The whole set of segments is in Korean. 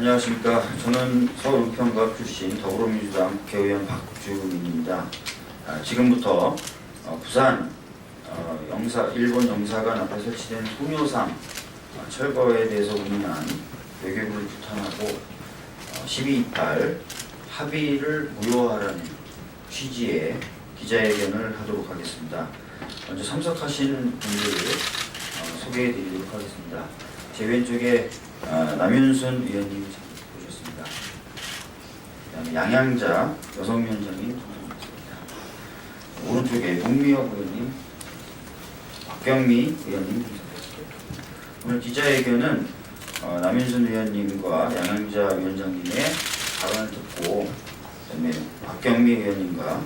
안녕하십니까. 저는 서울 은평갑 출신 더불어민주당 국회의원 박주민입니다. 지금부터 부산 일본 영사관 앞에 설치된 소녀상 철거에 대해서 운운한 외교부를 규탄하고 12.28 합의를 무효화하라는 취지의 기자회견을 하도록 하겠습니다. 먼저 참석하신 분들을 소개해 드리도록 하겠습니다. 제 왼쪽에 남윤순 위원님 오셨습니다. 그다음에 양양자 여성위원장님 참석하셨습니다. 오른쪽에 문미혁 의원님, 박경미 의원님 참석하셨습니다. 오늘 기자회견은 남윤순 위원님과 양양자 위원장님의 발언을 듣고 그다음에 박경미 의원님과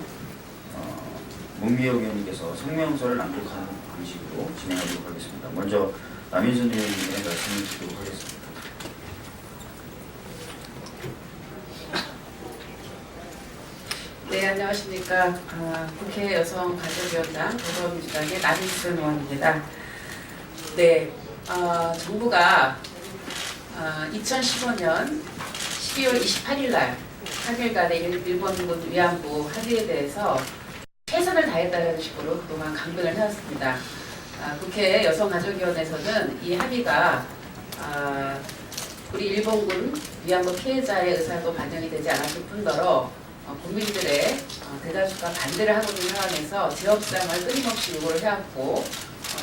문미혁 의원님께서 성명서를 낭독하는 방식으로 진행하도록 하겠습니다. 먼저 남윤순 의원님의 말씀을 드리도록 하겠습니다. 네, 안녕하십니까. 국회 여성가족위원장 더불어민주당의 남윤순 의원입니다. 네, 정부가 2015년 12월 28일 날 3일 간의 일본군 위안부 합의에 대해서 최선을 다했다는 식으로 그동안 강변을 해왔습니다. 국회 여성가족위원회에서는 이 합의가 우리 일본군 위안부 피해자의 의사도 반영이 되지 않았을 뿐더러 국민들의 대다수가 반대를 하고 있는 상황에서 재협상을 끊임없이 요구를 해왔고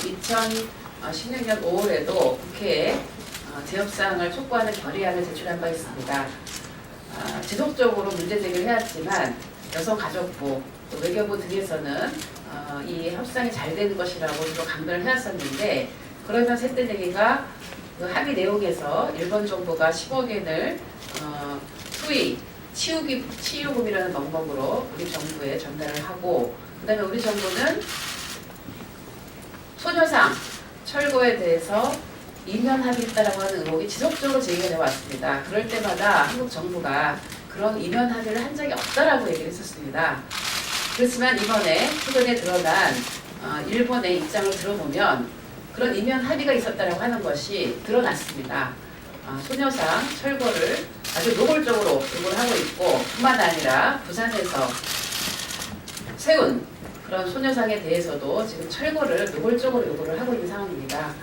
2016년 5월에도 국회에 재협상을 촉구하는 결의안을 제출한 바 있습니다. 지속적으로 문제 제기를 해왔지만 여성가족부, 또 외교부 등에서는 이 협상이 잘 되는 것이라고 주로 강변을 해왔었는데, 그러면서 했던 얘기가 그 합의 내용에서 일본 정부가 10억 엔을 수의 치유금이라는 명목으로 우리 정부에 전달을 하고, 그 다음에 우리 정부는 소녀상 철거에 대해서 이면 합의했다라고 하는 의혹이 지속적으로 제기가 되어 왔습니다. 그럴 때마다 한국 정부가 그런 이면 합의를 한 적이 없다라고 얘기를 했었습니다. 그렇지만 이번에 최근에 드러난 일본의 입장을 들어보면 그런 이면 합의가 있었다라고 하는 것이 드러났습니다. 소녀상 철거를 아주 노골적으로 요구를 하고 있고, 뿐만 아니라 부산에서 세운 그런 소녀상에 대해서도 지금 철거를 노골적으로 요구를 하고 있는 상황입니다.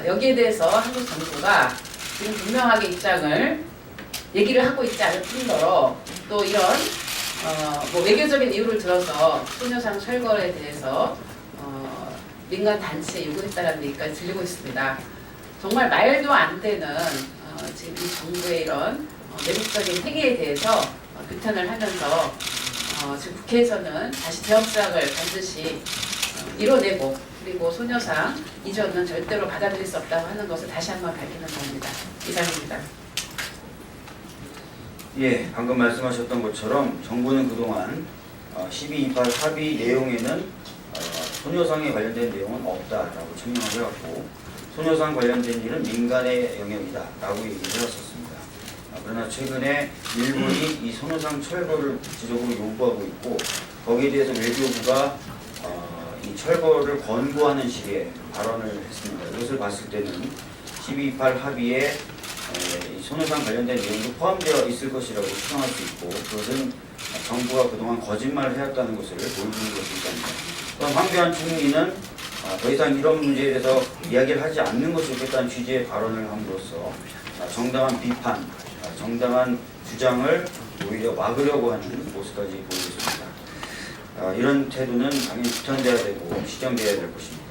여기에 대해서 한국 정부가 지금 분명하게 입장을 얘기를 하고 있지 않을 뿐더러 또 이런 외교적인 이유를 들어서 소녀상 철거에 대해서 민간 단체에 요구했다라는 얘기까지 들리고 있습니다. 정말 말도 안 되는 지금 이 정부의 이런 내국적인 행위에 대해서 규탄을 하면서 지금 국회에서는 다시 재협상을 반드시 이뤄내고, 그리고 소녀상 이전은 절대로 받아들일 수 없다고 하는 것을 다시 한번 밝히는 겁니다. 이상입니다. 예, 방금 말씀하셨던 것처럼 정부는 그동안 12.28 합의 내용에는 소녀상에 관련된 내용은 없다라고 설명을 해왔고, 소녀상 관련된 일은 민간의 영역이다라고 얘기를 해왔었습니다. 그러나 최근에 일본이 이 소녀상 철거를 구체적으로 요구하고 있고, 거기에 대해서 외교부가 이 철거를 권고하는 식의 발언을 했습니다. 이것을 봤을 때는 12.28 합의에 이 소녀상 관련된 내용도 포함되어 있을 것이라고 추정할 수 있고, 그것은 정부가 그동안 거짓말을 해왔다는 것을 보여주는 것일 겁니다. 또한 황교안 총리는 더 이상 이런 문제에 대해서 이야기를 하지 않는 것이 좋겠다는 취지의 발언을 함으로써 정당한 비판, 정당한 주장을 오히려 막으려고 하는 모습까지 보이고 있습니다. 이런 태도는 당연히 규탄되어야 되고 시정되어야 될 것입니다.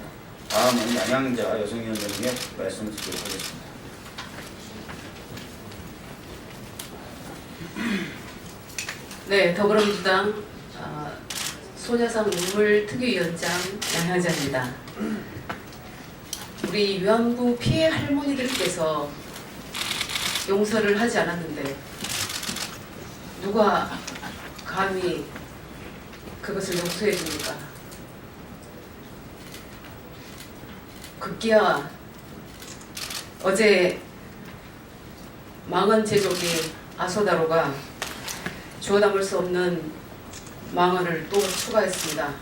다음은 양양자 여성위원장님의 말씀을 듣도록 하겠습니다. 네, 더불어민주당 소녀상 눈물 특위위원장 양양자입니다. 우리 위안부 피해 할머니들께서 용서를 하지 않았는데 누가 감히 그것을 용서해 줍니까? 급기야 어제 망언 제조기 아소다로가 주워 담을 수 없는 망언을 또 추가했습니다.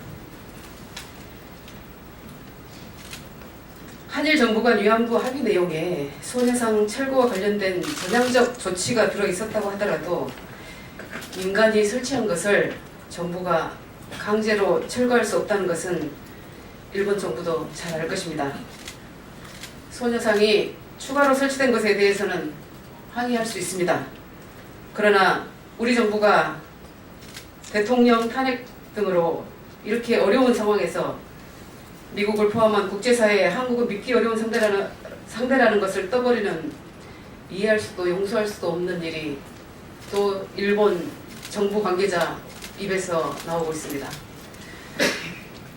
한일 정부 간 위안부 합의 내용에 소녀상 철거와 관련된 전향적 조치가 들어 있었다고 하더라도 민간이 설치한 것을 정부가 강제로 철거할 수 없다는 것은 일본 정부도 잘 알 것입니다. 소녀상이 추가로 설치된 것에 대해서는 항의할 수 있습니다. 그러나 우리 정부가 대통령 탄핵 등으로 이렇게 어려운 상황에서 미국을 포함한 국제사회에 한국은 믿기 어려운 상대라는 것을 떠버리는 이해할 수도 용서할 수도 없는 일이 또 일본 정부 관계자 입에서 나오고 있습니다.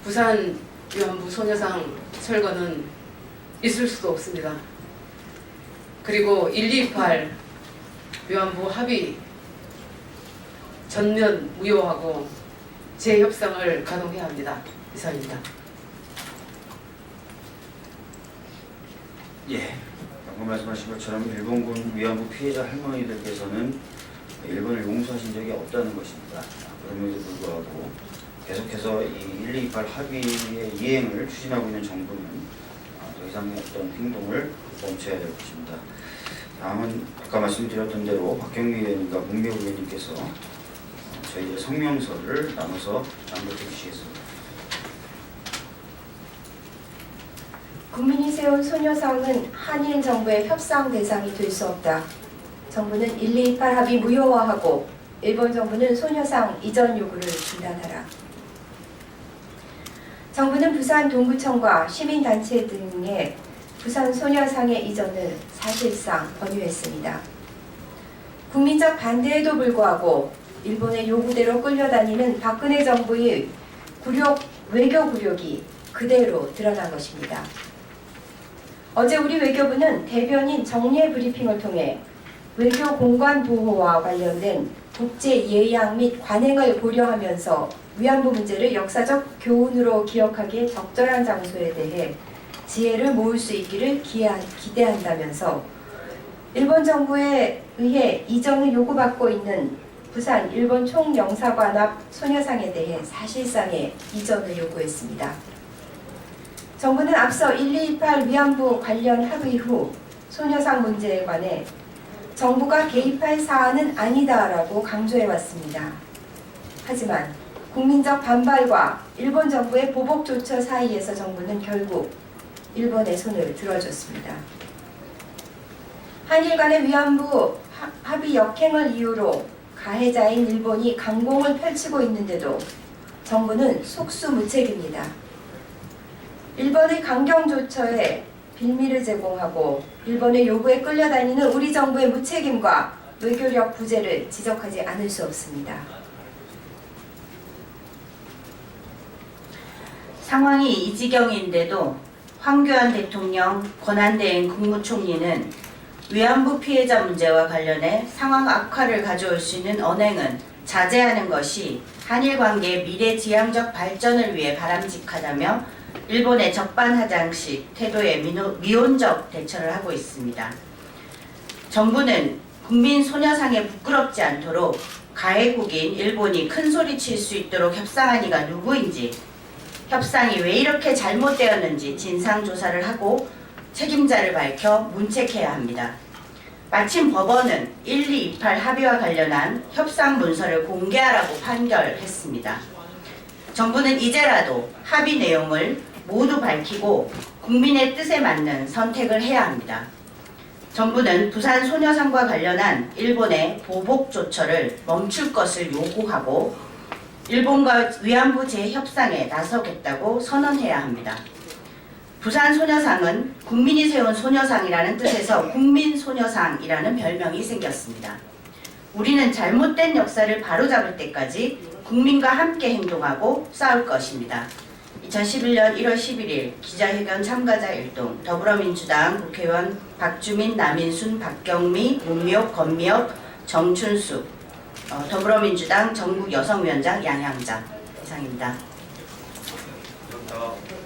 부산 위안부 소녀상 철거는 있을 수도 없습니다. 그리고 128 위안부 합의 전면 무효하고 재협상을 가동해야 합니다. 이상입니다. 예, 방금 말씀하신 것처럼 일본군 위안부 피해자 할머니들께서는 일본을 용서하신 적이 없다는 것입니다. 그럼에도 불구하고 계속해서 이 128 합의의 이행을 추진하고 있는 정부는 더 이상의 어떤 행동을 멈춰야 될 것입니다. 다음은 아까 말씀드렸던 대로 박경미 의원님과 문미호 의원님께서 저희의 성명서를 나눠서 낭독해 주시겠습니다. 국민이 세운 소녀상은 한일 정부의 협상 대상이 될 수 없다. 정부는 128 합의 무효화하고 일본 정부는 소녀상 이전 요구를 중단하라. 정부는 부산 동구청과 시민단체 등의 부산 소녀상의 이전을 사실상 권유했습니다. 국민적 반대에도 불구하고 일본의 요구대로 끌려다니는 박근혜 정부의 외교 굴욕이 그대로 드러난 것입니다. 어제 우리 외교부는 대변인 정례 브리핑을 통해 외교 공간 보호와 관련된 국제 예양 및 관행을 고려하면서 위안부 문제를 역사적 교훈으로 기억하기에 적절한 장소에 대해 지혜를 모을 수 있기를 기대한다면서 일본 정부에 의해 이전을 요구받고 있는 부산 일본 총영사관 앞 소녀상에 대해 사실상의 이전을 요구했습니다. 정부는 앞서 128 위안부 관련 합의 후 소녀상 문제에 관해 정부가 개입할 사안은 아니다라고 강조해왔습니다. 하지만 국민적 반발과 일본 정부의 보복 조처 사이에서 정부는 결국 일본의 손을 들어줬습니다. 한일 간의 위안부 합의 역행을 이유로 가해자인 일본이 강공을 펼치고 있는데도 정부는 속수무책입니다. 일본의 강경 조처에 빌미를 제공하고 일본의 요구에 끌려다니는 우리 정부의 무책임과 외교력 부재를 지적하지 않을 수 없습니다. 상황이 이 지경인데도 황교안 대통령, 권한대행 국무총리는 위안부 피해자 문제와 관련해 상황 악화를 가져올 수 있는 언행은 자제하는 것이 한일 관계의 미래지향적 발전을 위해 바람직하다며 일본의 적반하장식 태도에 미온적 대처를 하고 있습니다. 정부는 국민 소녀상에 부끄럽지 않도록 가해국인 일본이 큰소리 칠 수 있도록 협상한 이가 누구인지, 협상이 왜 이렇게 잘못되었는지 진상조사를 하고 책임자를 밝혀 문책해야 합니다. 마침 법원은 1228 합의와 관련한 협상 문서를 공개하라고 판결했습니다. 정부는 이제라도 합의 내용을 모두 밝히고 국민의 뜻에 맞는 선택을 해야 합니다. 정부는 부산 소녀상과 관련한 일본의 보복 조처를 멈출 것을 요구하고 일본과 위안부 재협상에 나서겠다고 선언해야 합니다. 부산 소녀상은 국민이 세운 소녀상이라는 뜻에서 국민소녀상이라는 별명이 생겼습니다. 우리는 잘못된 역사를 바로잡을 때까지 국민과 함께 행동하고 싸울 것입니다. 2011년 1월 11일 기자회견 참가자 일동 더불어민주당 국회의원 박주민, 남인순, 박경미, 문미옥, 권미옥, 정춘수, 더불어민주당 전국여성위원장 양양자 이상입니다. 감사합니다.